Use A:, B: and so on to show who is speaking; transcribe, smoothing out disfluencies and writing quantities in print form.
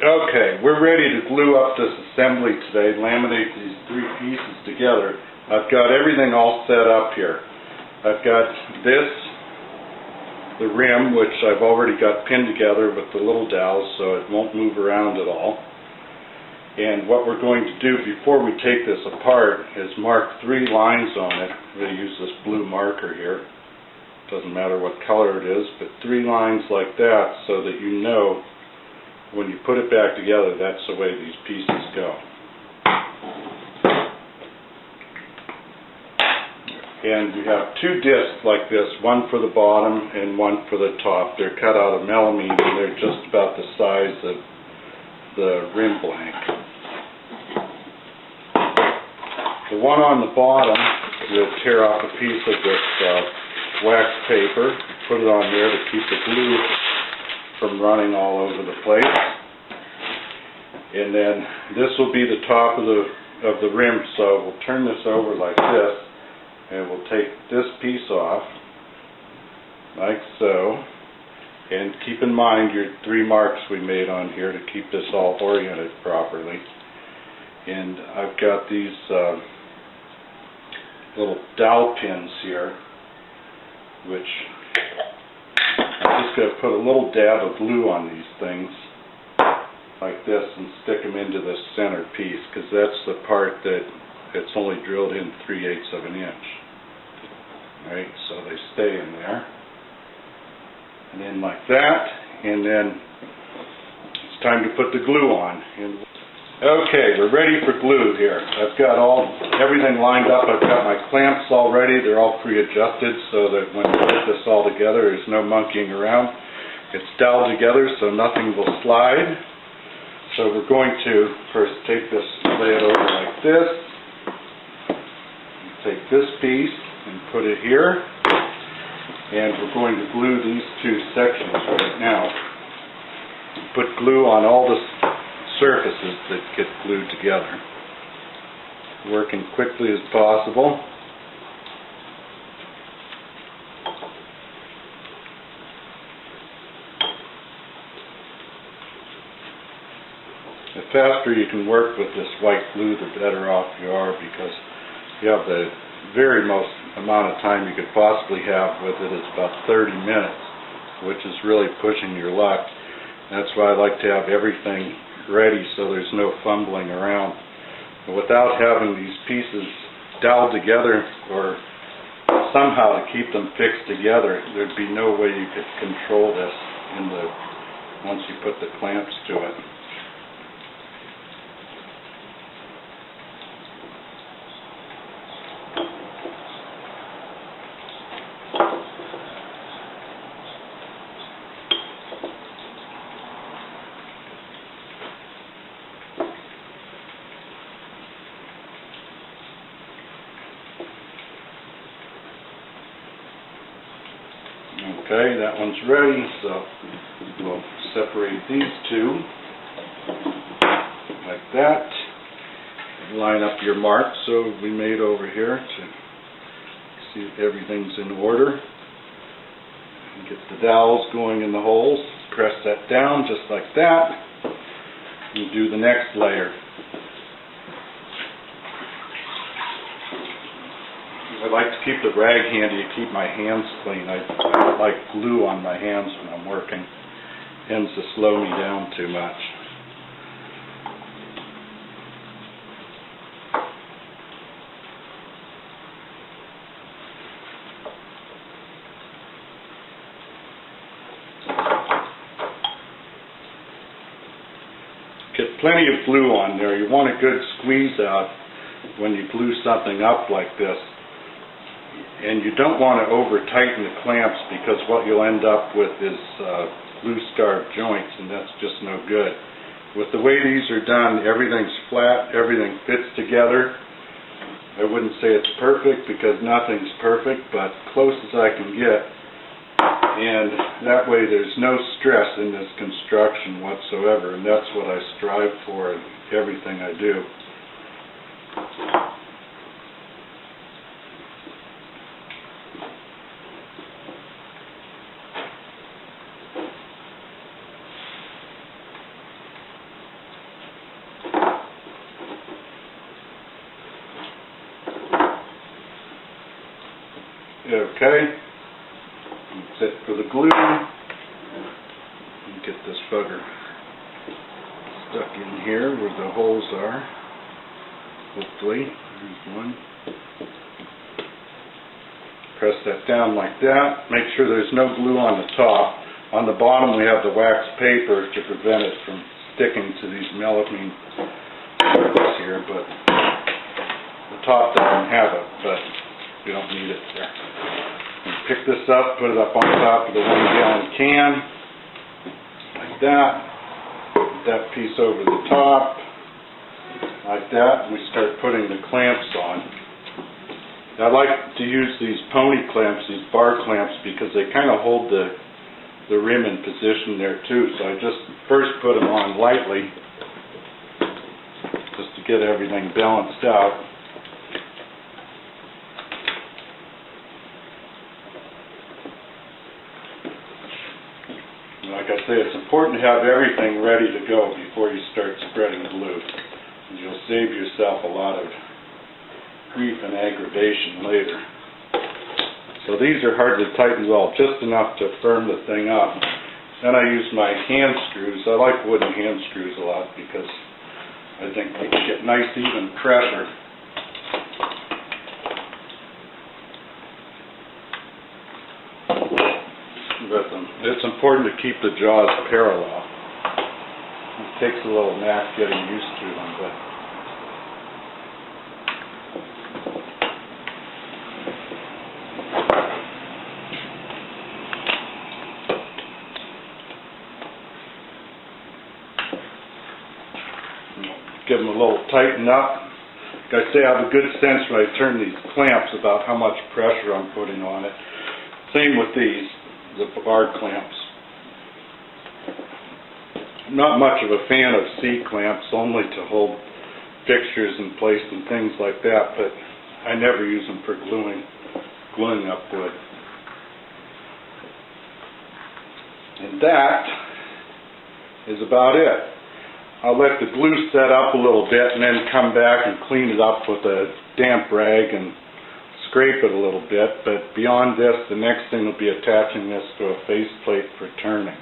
A: Okay, we're ready to glue up this assembly today, laminate these three pieces together. I've got everything all set up here. I've got this, the rim, which I've already got pinned together with the little dowels so it won't move around at all. And what we're going to do before we take this apart is mark 3 lines on it. I'm going to use this blue marker here. Doesn't matter what color it is, but 3 lines like that so that you know when you put it back together, that's the way these pieces go. And we have 2 discs like this, one for the bottom and one for the top. They're cut out of melamine and they're just about the size of the rim blank. The one on the bottom, we'll tear off a piece of this wax paper, put it on there to keep the glue from running all over the place. And then this will be the top of the rim, so we'll turn this over like this and we'll take this piece off like so, and keep in mind your 3 marks we made on here to keep this all oriented properly. And I've got these little dowel pins here, which I'm just going to put a little dab of glue on these things like this and stick them into this center piece, because that's the part that it's only drilled in 3/8 of an inch. Alright, so they stay in there. And then like that, and then it's time to put the glue on. Okay, we're ready for glue here. I've got everything lined up. I've got my clamps all ready. They're all pre-adjusted so that when we put this all together, there's no monkeying around. It's doweled together so nothing will slide. So we're going to first take this, lay it over like this. Take this piece and put it here. And we're going to glue these 2 sections right now. Put glue on all the surfaces that get glued together. Working quickly as possible. The faster you can work with this white glue, the better off you are, because you have the very most amount of time you could possibly have with it is about 30 minutes, which is really pushing your luck. That's why I like to have everything ready so there's no fumbling around. But without having these pieces doweled together or somehow to keep them fixed together, there'd be no way you could control this once you put the clamps to it. Okay, that one's ready, so we'll separate these 2 like that. Line up your marks so we made over here to see if everything's in order. Get the dowels going in the holes. Press that down just like that. And do the next layer. I like to keep the rag handy to keep my hands clean. I don't like glue on my hands when I'm working. It tends to slow me down too much. Get plenty of glue on there. You want a good squeeze out when you glue something up like this. And you don't want to over tighten the clamps, because what you'll end up with is glue starved joints, and that's just no good. With the way these are done, everything's flat, everything fits together. I wouldn't say it's perfect because nothing's perfect, but close as I can get. And that way there's no stress in this construction whatsoever, and that's what I strive for in everything I do. Okay. That's it for the glue. Get this bugger stuck in here where the holes are. Hopefully. There's one. Press that down like that. Make sure there's no glue on the top. On the bottom we have the wax paper to prevent it from sticking to these melamine parts here, but the top doesn't have it, but we don't need it there. And pick this up, put it up on top of the 1-gallon can, like that. Put that piece over the top, like that, and we start putting the clamps on. I like to use these pony clamps, these bar clamps, because they kind of hold the rim in position there too. So I just first put them on lightly, just to get everything balanced out. And like I say, it's important to have everything ready to go before you start spreading glue. And you'll save yourself a lot of grief and aggravation later. So these are hard to tighten well, just enough to firm the thing up. Then I use my hand screws. I like wooden hand screws a lot because I think they get nice even pressure. But it's important to keep the jaws parallel. It takes a little knack getting used to them, but give them a little tighten up. Like I say, I have a good sense when I turn these clamps about how much pressure I'm putting on it. Same with these, the bar clamps. I'm not much of a fan of C-clamps, only to hold fixtures in place and things like that, but I never use them for gluing up wood. And that is about it. I'll let the glue set up a little bit and then come back and clean it up with a damp rag and scrape it a little bit. But beyond this, the next thing will be attaching this to a faceplate for turning.